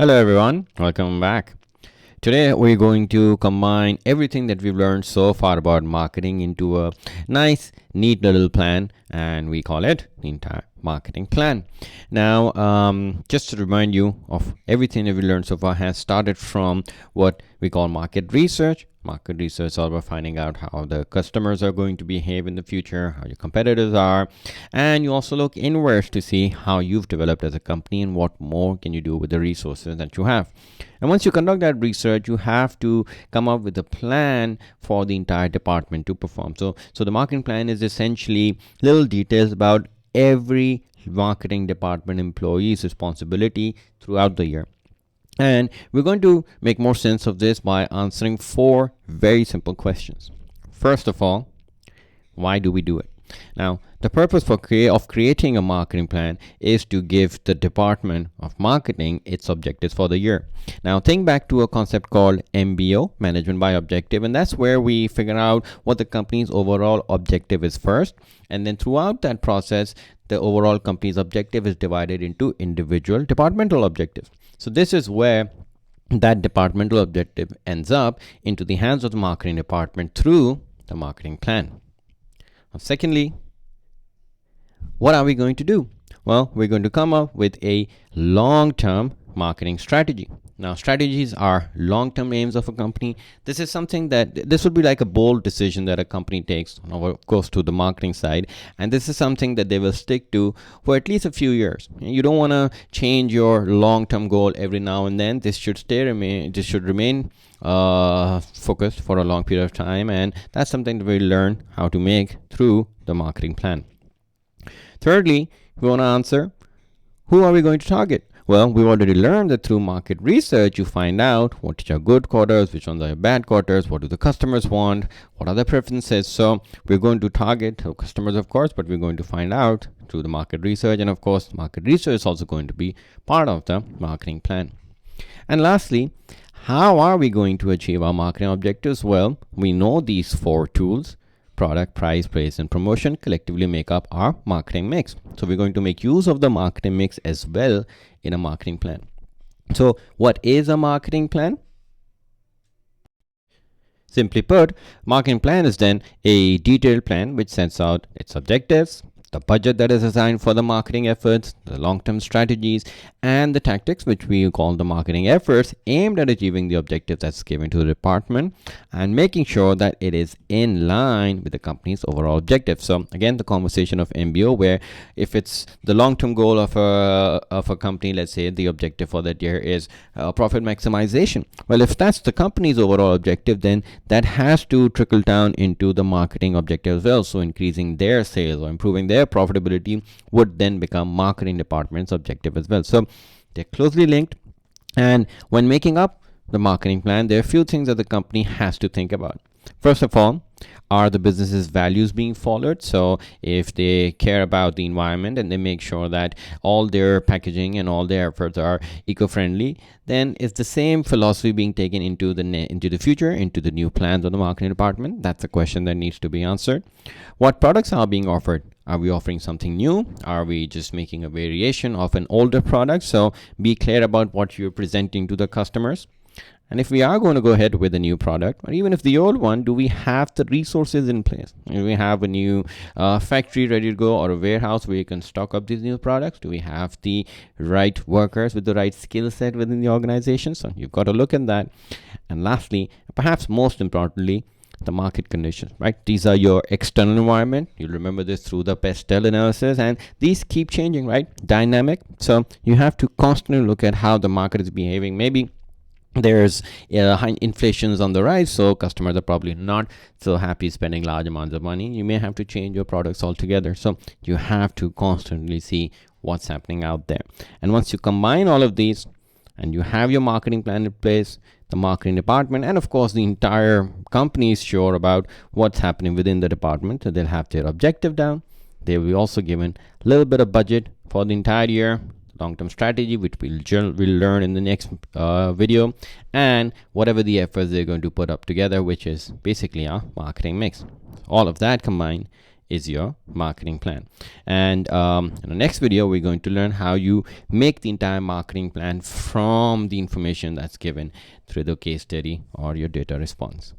Hello everyone, welcome back. Today we're going to combine everything that we've learned so far about marketing into a nice, neat little plan, and we call it the entire marketing plan. Now, just to remind you of everything that we learned so far has started from what we call market research. Market research is all about finding out how the customers are going to behave in the future, how your competitors are, and you also look inwards to see how you've developed as a company and what more can you do with the resources that you have. And once you conduct that research, you have to come up with a plan for the entire department to perform. So the marketing plan is essentially little details about every marketing department employee's responsibility throughout the year. And we're going to make more sense of this by answering 4 very simple questions. First of all, why do we do it? Now, the purpose of creating a marketing plan is to give the department of marketing its objectives for the year. Now, think back to a concept called MBO, Management by Objective, and that's where we figure out what the company's overall objective is first. And then throughout that process, the overall company's objective is divided into individual departmental objectives. So this is where that departmental objective ends up into the hands of the marketing department through the marketing plan. Now, secondly, what are we going to do? Well, we're going to come up with a long-term marketing strategy. Now, strategies are long-term aims of a company. This is something this would be like a bold decision that a company takes, of course, to the marketing side. And this is something that they will stick to for at least a few years. You don't want to change your long-term goal every now and then. This should remain focused for a long period of time. And that's something that we learn how to make through the marketing plan. Thirdly, we want to answer, who are we going to target? Well, we've already learned that through market research, you find out what are good quarters, which ones are bad quarters, what do the customers want, what are their preferences. So we're going to target our customers, of course, but we're going to find out through the market research. And of course, market research is also going to be part of the marketing plan. And lastly, how are we going to achieve our marketing objectives? Well, we know these 4 tools: product, price, place, and promotion collectively make up our marketing mix. So we're going to make use of the marketing mix as well in a marketing plan. So what is a marketing plan? Simply put, marketing plan is then a detailed plan which sets out its objectives, the budget that is assigned for the marketing efforts, the long-term strategies, and the tactics, which we call the marketing efforts, aimed at achieving the objective that's given to the department and making sure that it is in line with the company's overall objective. So again, the conversation of MBO, where if it's the long-term goal of a company, let's say the objective for that year is profit maximization. Well, if that's the company's overall objective, then that has to trickle down into the marketing objective as well. So increasing their sales or improving their profitability would then become marketing department's objective as well. So they're closely linked. And when making up the marketing plan, there are a few things that the company has to think about. First of all, are the business's values being followed? So if they care about the environment and they make sure that all their packaging and all their efforts are eco-friendly, then is the same philosophy being taken into the future, into the new plans of the marketing department? That's a question that needs to be answered. What products are being offered? Are we offering something new? Are we just making a variation of an older product? So be clear about what you're presenting to the customers. And if we are going to go ahead with a new product, or even if the old one, do we have the resources in place? Do we have a new factory ready to go, or a warehouse where you can stock up these new products? Do we have the right workers with the right skill set within the organization? So you've got to look at that. And lastly, perhaps most importantly, the market conditions, right? These are your external environment. You'll remember this through the Pestel analysis, and these keep changing, right? Dynamic. So you have to constantly look at how the market is behaving. Maybe there's high inflations on the rise, so customers are probably not so happy spending large amounts of money. You may have to change your products altogether. So you have to constantly see what's happening out there. And once you combine all of these and you have your marketing plan in place, the marketing department, and of course the entire company is sure about what's happening within the department, so they'll have their objective down. They will be also given a little bit of budget for the entire year, long-term strategy, which we'll learn in the next video, and whatever the efforts they're going to put up together, which is basically our marketing mix. All of that combined is your marketing plan. And in the next video, we're going to learn how you make the entire marketing plan from the information that's given through the case study or your data response.